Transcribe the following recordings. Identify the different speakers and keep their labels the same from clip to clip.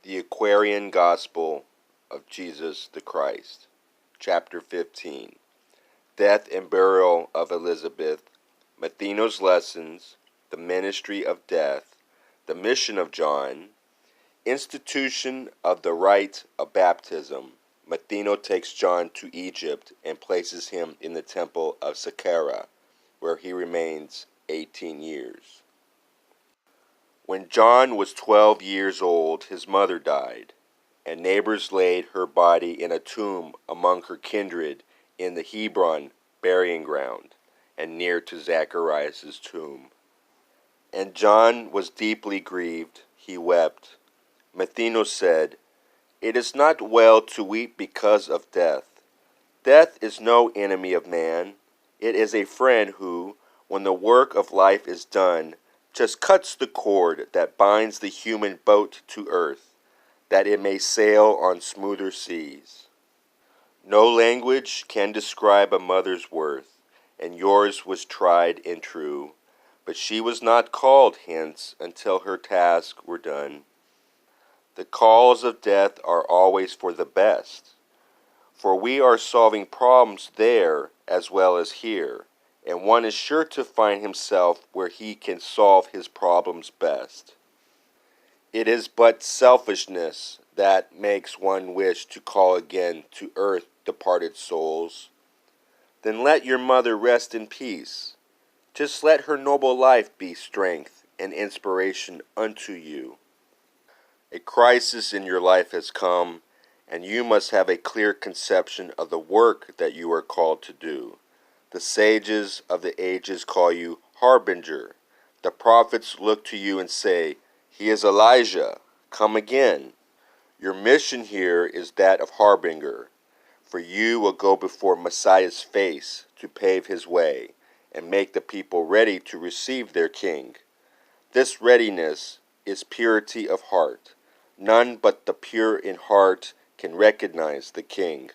Speaker 1: The Aquarian Gospel of Jesus the Christ, Chapter 15, Death and Burial of Elizabeth, Matheno's Lessons, the Ministry of Death, the Mission of John, Institution of the Rite of Baptism. Matheno takes John to Egypt and places him in the temple of Saqqara, where he remains 18 years. When John was 12 years old, his mother died, and neighbors laid her body in a tomb among her kindred in the Hebron burying ground, and near to Zacharias' tomb. And John was deeply grieved, he wept. Matheno said, "It is not well to weep because of death. Death is no enemy of man. It is a friend who, when the work of life is done, just cuts the cord that binds the human boat to earth, that it may sail on smoother seas. No language can describe a mother's worth, and yours was tried and true, but she was not called hence until her tasks were done. The calls of death are always for the best, for we are solving problems there as well as here, and one is sure to find himself where he can solve his problems best. It is but selfishness that makes one wish to call again to earth departed souls. Then let your mother rest in peace. Just let her noble life be strength and inspiration unto you. A crisis in your life has come, and you must have a clear conception of the work that you are called to do. The sages of the ages call you harbinger. The prophets look to you and say, 'He is Elijah, come again.' Your mission here is that of harbinger, for you will go before Messiah's face to pave his way and make the people ready to receive their king. This readiness is purity of heart. None but the pure in heart can recognize the king.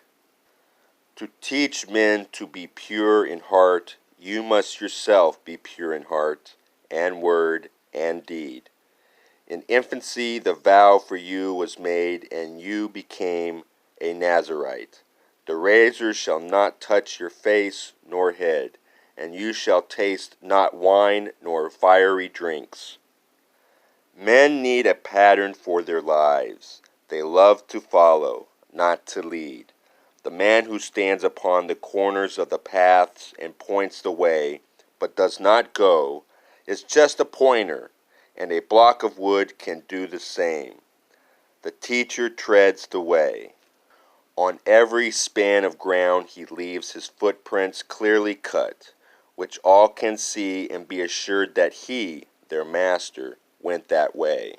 Speaker 1: To teach men to be pure in heart, you must yourself be pure in heart, and word, and deed. In infancy the vow for you was made, and you became a Nazarite. The razor shall not touch your face nor head, and you shall taste not wine nor fiery drinks. Men need a pattern for their lives. They love to follow, not to lead. The man who stands upon the corners of the paths and points the way, but does not go, is just a pointer, and a block of wood can do the same. The teacher treads the way. On every span of ground he leaves his footprints clearly cut, which all can see and be assured that he, their master, went that way.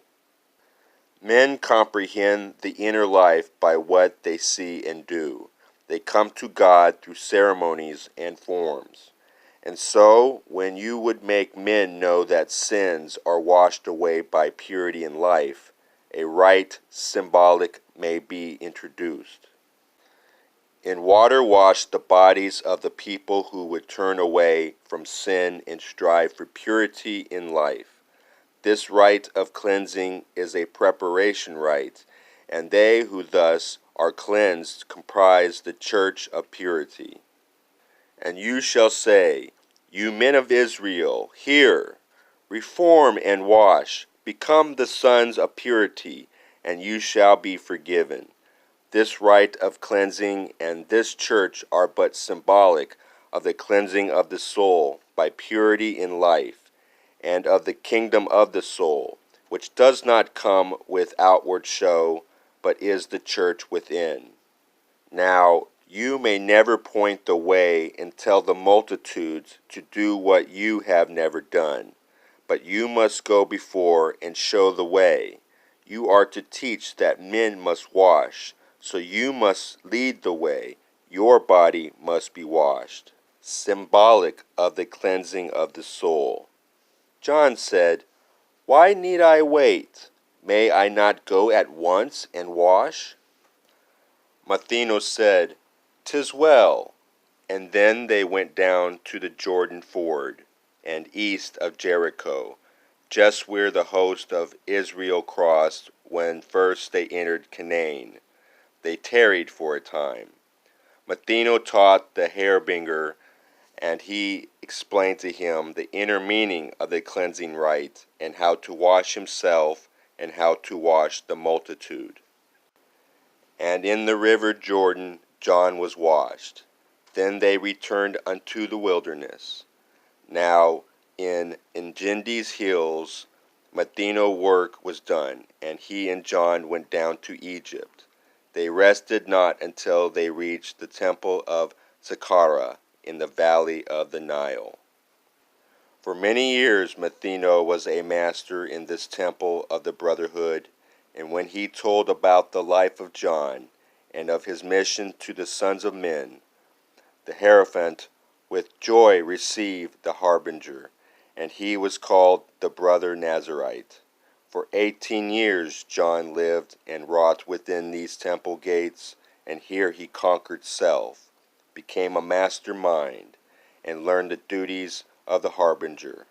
Speaker 1: Men comprehend the inner life by what they see and do. They come to God through ceremonies and forms. And so, when you would make men know that sins are washed away by purity in life, a rite symbolic may be introduced. In water wash the bodies of the people who would turn away from sin and strive for purity in life. This rite of cleansing is a preparation rite, and they who thus are cleansed comprise the church of purity. And you shall say, 'You men of Israel, hear, reform and wash, become the sons of purity, and you shall be forgiven.' This rite of cleansing and this church are but symbolic of the cleansing of the soul by purity in life, and of the kingdom of the soul, which does not come with outward show, but is the church within. Now, you may never point the way and tell the multitudes to do what you have never done, but you must go before and show the way. You are to teach that men must wash, so you must lead the way. Your body must be washed, symbolic of the cleansing of the soul." John said, "Why need I wait? May I not go at once and wash?" Matheno said, "'Tis well." And then they went down to the Jordan ford, and east of Jericho, just where the host of Israel crossed, when first they entered Canaan. They tarried for a time. Matheno taught the harbinger, and he explained to him the inner meaning of the cleansing rite, and how to wash himself, and how to wash the multitude. And in the river Jordan John was washed. Then they returned unto the wilderness. Now in Engendi's hills Matheno work was done, and he and John went down to Egypt. They rested not until they reached the temple of Sakkara in the valley of the Nile. For many years Matheno was a master in this temple of the brotherhood, and when he told about the life of John and of his mission to the sons of men, the Hierophant with joy received the harbinger, and he was called the brother Nazarite. For 18 years John lived and wrought within these temple gates, and here he conquered self, became a master mind, and learned the duties of the harbinger.